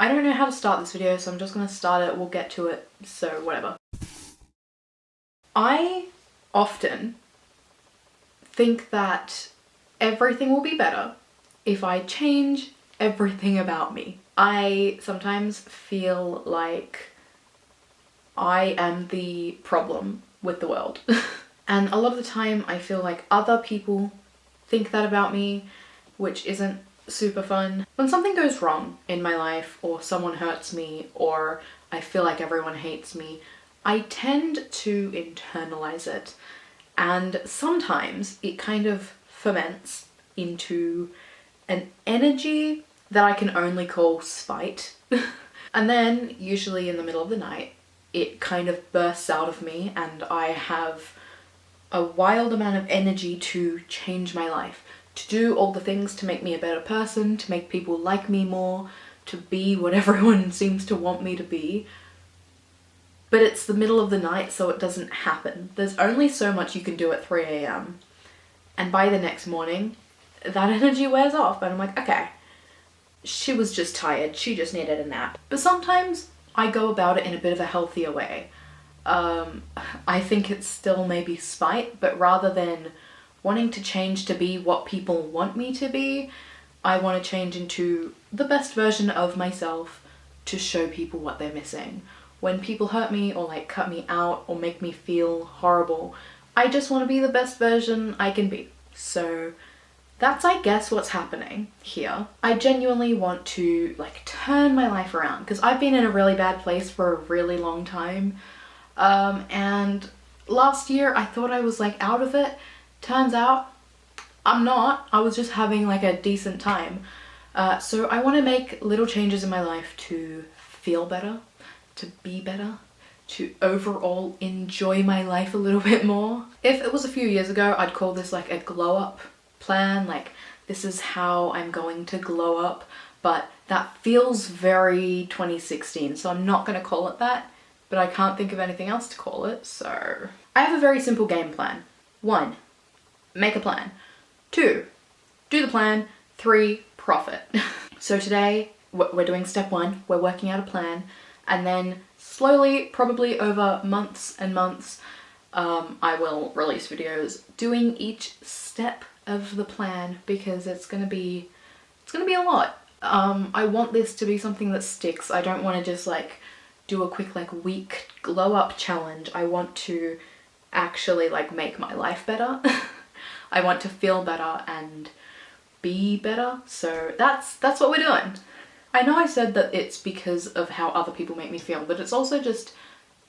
I don't know how to start this video, so I'm just gonna start it, we'll get to it, so whatever. I often think that everything will be better if I change everything about me. I sometimes feel like I am the problem with the world. And a lot of the time I feel like other people think that about me, which isn't super fun. When something goes wrong in my life, or someone hurts me, or I feel like everyone hates me, I tend to internalize it. And sometimes it kind of ferments into an energy that I can only call spite. And then, usually in the middle of the night, it kind of bursts out of me and I have a wild amount of energy to change my life, to do all the things to make me a better person, to make people like me more, to be what everyone seems to want me to be. But it's the middle of the night, so it doesn't happen. There's only so much you can do at 3 AM. And by the next morning, that energy wears off and I'm like, okay, she was just tired, she just needed a nap. But sometimes I go about it in a bit of a healthier way. I think it's still maybe spite, but rather than wanting to change to be what people want me to be, I want to change into the best version of myself to show people what they're missing. When people hurt me or like cut me out or make me feel horrible, I just want to be the best version I can be. So that's, I guess, what's happening here. I genuinely want to like turn my life around because I've been in a really bad place for a really long time. And last year I thought I was like out of it. Turns out I'm not. I was just having like a decent time. So I want to make little changes in my life to feel better, to be better, to overall enjoy my life a little bit more. If it was a few years ago, I'd call this like a glow up plan, like this is how I'm going to glow up, but that feels very 2016, so I'm not going to call it that, but I can't think of anything else to call it, so I have a very simple game plan. 1, make a plan. 2, do the plan. 3, profit. So today we're doing step 1, we're working out a plan, and then slowly, probably over months and months, I will release videos doing each step of the plan because it's gonna be a lot. I want this to be something that sticks. I don't want to just like do a quick like week glow up challenge. I want to actually like make my life better. I want to feel better and be better. So that's what we're doing. I know I said that it's because of how other people make me feel, but it's also just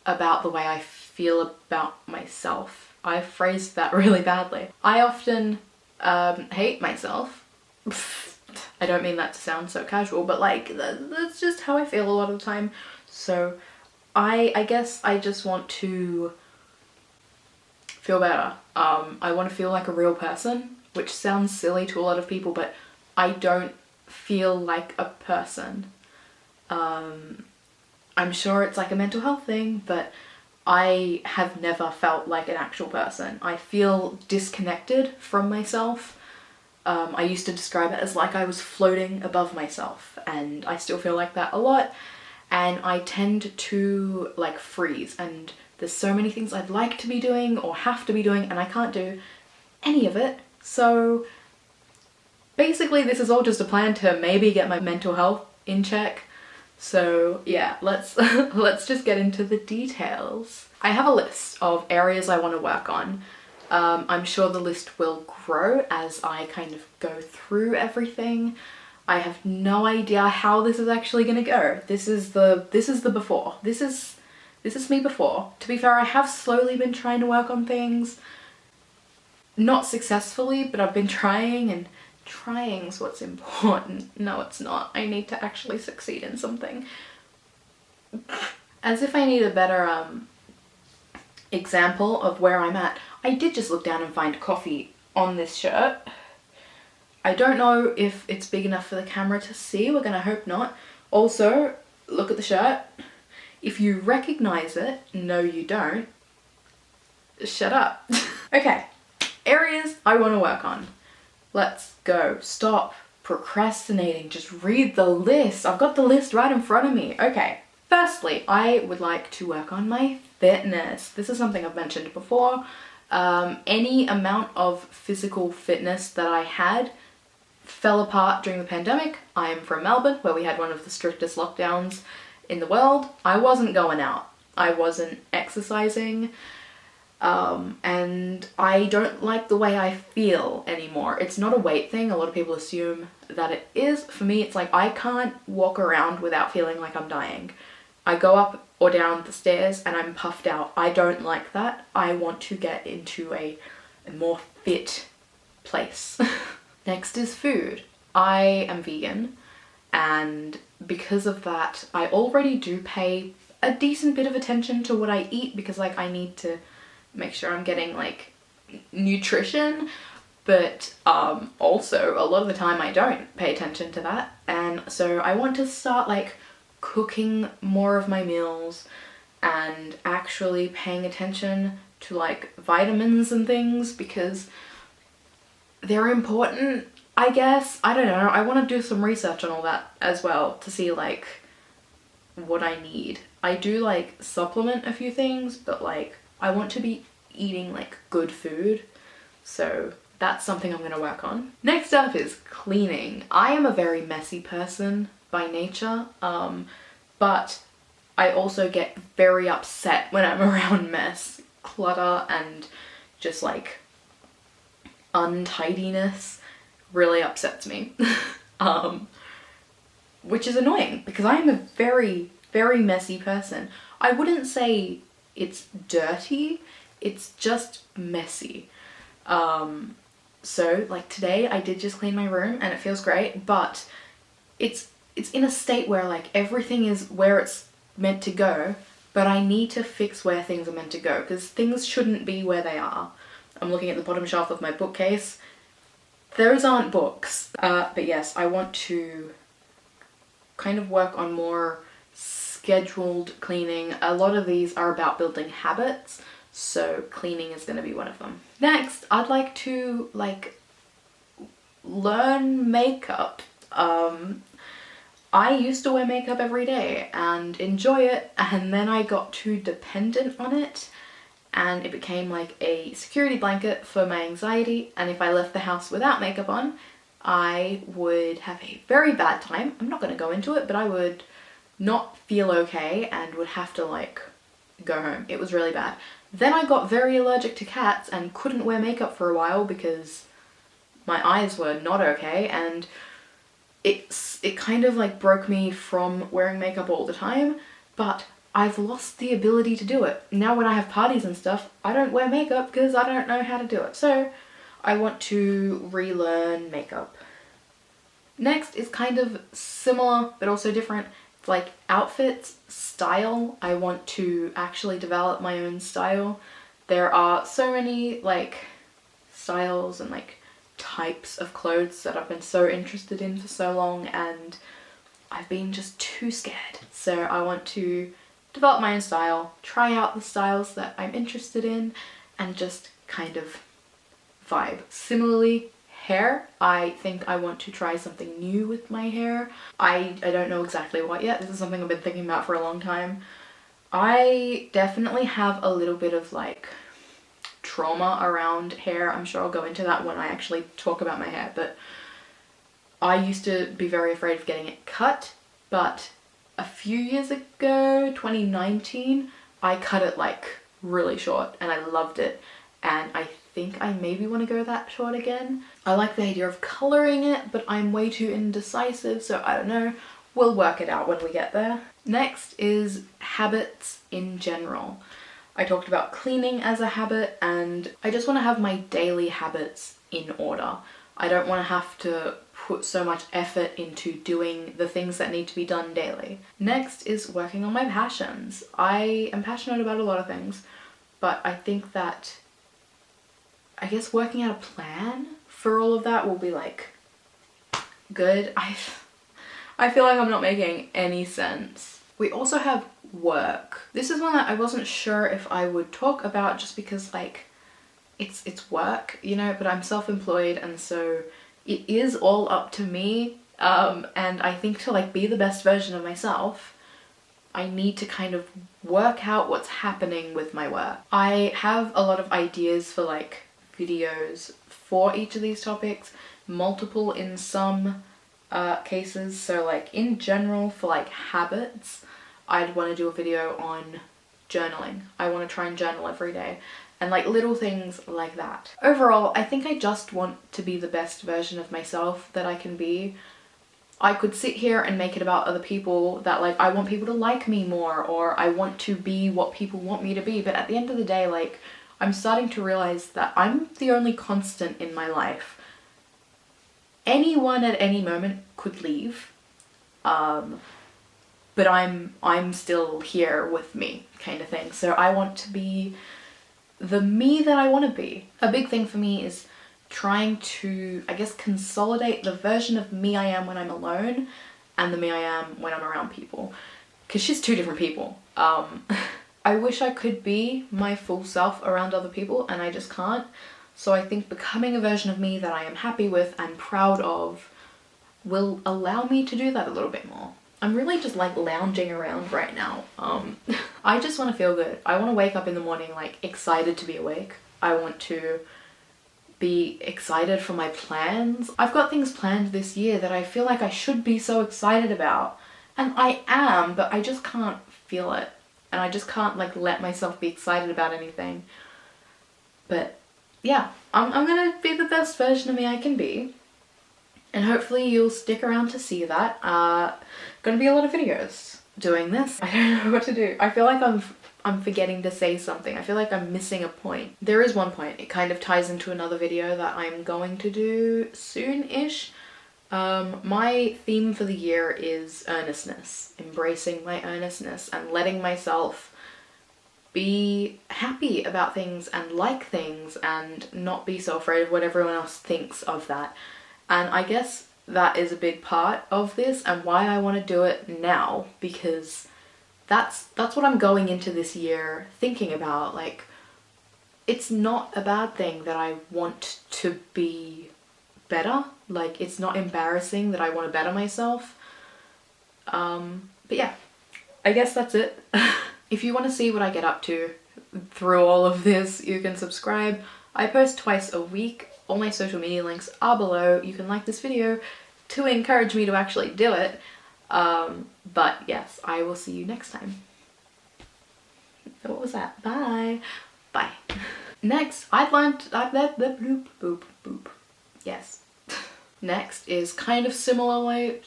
about the way I feel about myself. I phrased that really badly. I often hate myself. I don't mean that to sound so casual, but like that's just how I feel a lot of the time. So I guess I just want to feel better. I want to feel like a real person, which sounds silly to a lot of people, but I don't feel like a person. I'm sure it's like a mental health thing, but I have never felt like an actual person. I feel disconnected from myself. I used to describe it as like I was floating above myself, and I still feel like that a lot. And I tend to like freeze, and there's so many things I'd like to be doing or have to be doing, and I can't do any of it. So basically this is all just a plan to maybe get my mental health in check. So yeah, let's just get into the details. I have a list of areas I want to work on. I'm sure the list will grow as I kind of go through everything. I have no idea how this is actually gonna go. This is the before. This is me before. To be fair, I have slowly been trying to work on things. Not successfully, but I've been trying, and trying's what's important. No, it's not. I need to actually succeed in something. As if I need a better example of where I'm at. I did just look down and find coffee on this shirt. I don't know if it's big enough for the camera to see. We're gonna hope not. Also, look at the shirt. If you recognize it, no you don't, shut up. Okay, areas I want to work on. Let's go. Stop procrastinating. Just read the list. I've got the list right in front of me. Okay. Firstly, I would like to work on my fitness. This is something I've mentioned before. Any amount of physical fitness that I had fell apart during the pandemic. I'm from Melbourne, where we had one of the strictest lockdowns in the world. I wasn't going out. I wasn't exercising. And I don't like the way I feel anymore. It's not a weight thing. A lot of people assume that it is. For me, it's like I can't walk around without feeling like I'm dying. I go up or down the stairs and I'm puffed out. I don't like that. I want to get into a more fit place. Next is food. I am vegan, and because of that, I already do pay a decent bit of attention to what I eat, because like I need to make sure I'm getting like nutrition, but also a lot of the time I don't pay attention to that. And so I want to start like cooking more of my meals and actually paying attention to like vitamins and things, because they're important, I guess. I don't know. I want to do some research on all that as well to see like what I need. I do like supplement a few things, but like I want to be eating like good food. So that's something I'm going to work on. Next up is cleaning. I am a very messy person by nature, but I also get very upset when I'm around mess, clutter, and just like untidiness really upsets me. Which is annoying because I am a very, very messy person. I wouldn't say it's dirty, it's just messy. So like today I did just clean my room and it feels great, but it's in a state where like everything is where it's meant to go, but I need to fix where things are meant to go, because things shouldn't be where they are. I'm looking at the bottom shelf of my bookcase. Those aren't books. But yes, I want to kind of work on more scheduled cleaning. A lot of these are about building habits, so cleaning is going to be one of them. Next, I'd like to like learn makeup. I used to wear makeup every day and enjoy it, and then I got too dependent on it and it became like a security blanket for my anxiety, and if I left the house without makeup on, I would have a very bad time. I'm not going to go into it, but I would not feel okay and would have to like go home. It was really bad. Then I got very allergic to cats and couldn't wear makeup for a while because my eyes were not okay, and it kind of like broke me from wearing makeup all the time, but I've lost the ability to do it. Now when I have parties and stuff, I don't wear makeup because I don't know how to do it. So I want to relearn makeup. Next is kind of similar but also different. It's like outfits, style. I want to actually develop my own style. There are so many like styles and like types of clothes that I've been so interested in for so long, and I've been just too scared. So I want to develop my own style, try out the styles that I'm interested in, and just kind of vibe. Similarly, hair. I think I want to try something new with my hair. I don't know exactly what yet. This is something I've been thinking about for a long time. I definitely have a little bit of like trauma around hair. I'm sure I'll go into that when I actually talk about my hair, but I used to be very afraid of getting it cut, but a few years ago, 2019, I cut it like really short and I loved it, and I think I maybe want to go that short again. I like the idea of colouring it, but I'm way too indecisive, so I don't know. We'll work it out when we get there. Next is habits in general. I talked about cleaning as a habit, and I just want to have my daily habits in order. I don't want to have to put so much effort into doing the things that need to be done daily. Next is working on my passions. I am passionate about a lot of things, but I think that I guess working out a plan for all of that will be like good. I feel like I'm not making any sense. We also have work. This is one that I wasn't sure if I would talk about just because like it's work, you know, but I'm self-employed, and so it is all up to me. And I think to like be the best version of myself, I need to kind of work out what's happening with my work. I have a lot of ideas for like videos for each of these topics, multiple in some cases. So like in general for like habits, I'd want to do a video on journaling. I want to try and journal every day and like little things like that. Overall, I think I just want to be the best version of myself that I can be. I could sit here and make it about other people that like I want people to like me more, or I want to be what people want me to be, but at the end of the day, like I'm starting to realize that I'm the only constant in my life. Anyone at any moment could leave, but I'm still here with me, kind of thing. So I want to be the me that I want to be. A big thing for me is trying to, I guess, consolidate the version of me I am when I'm alone and the me I am when I'm around people, because she's two different people. I wish I could be my full self around other people and I just can't. So I think becoming a version of me that I am happy with and proud of will allow me to do that a little bit more. I'm really just like lounging around right now. I just want to feel good. I want to wake up in the morning like excited to be awake. I want to be excited for my plans. I've got things planned this year that I feel like I should be so excited about. And I am, but I just can't feel it. And I just can't like let myself be excited about anything. But yeah, I'm gonna be the best version of me I can be. And hopefully you'll stick around to see that. Gonna be a lot of videos doing this. I don't know what to do. I feel like I'm forgetting to say something. I feel like I'm missing a point. There is one point. It kind of ties into another video that I'm going to do soon-ish. My theme for the year is earnestness. Embracing my earnestness and letting myself be happy about things and like things and not be so afraid of what everyone else thinks of that. And I guess that is a big part of this and why I want to do it now, because that's what I'm going into this year thinking about. Like, it's not a bad thing that I want to be better. Like, it's not embarrassing that I want to better myself. But yeah, I guess that's it. If you want to see what I get up to through all of this, you can subscribe. I post twice a week. All my social media links are below. You can like this video to encourage me to actually do it. But yes, I will see you next time. What was that? Bye. Bye. Next, I'd learned bloop boop boop. Yes. Next is kind of similar way.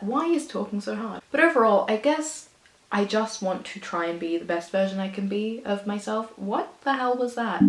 Why is talking so hard? But overall, I guess I just want to try and be the best version I can be of myself. What the hell was that?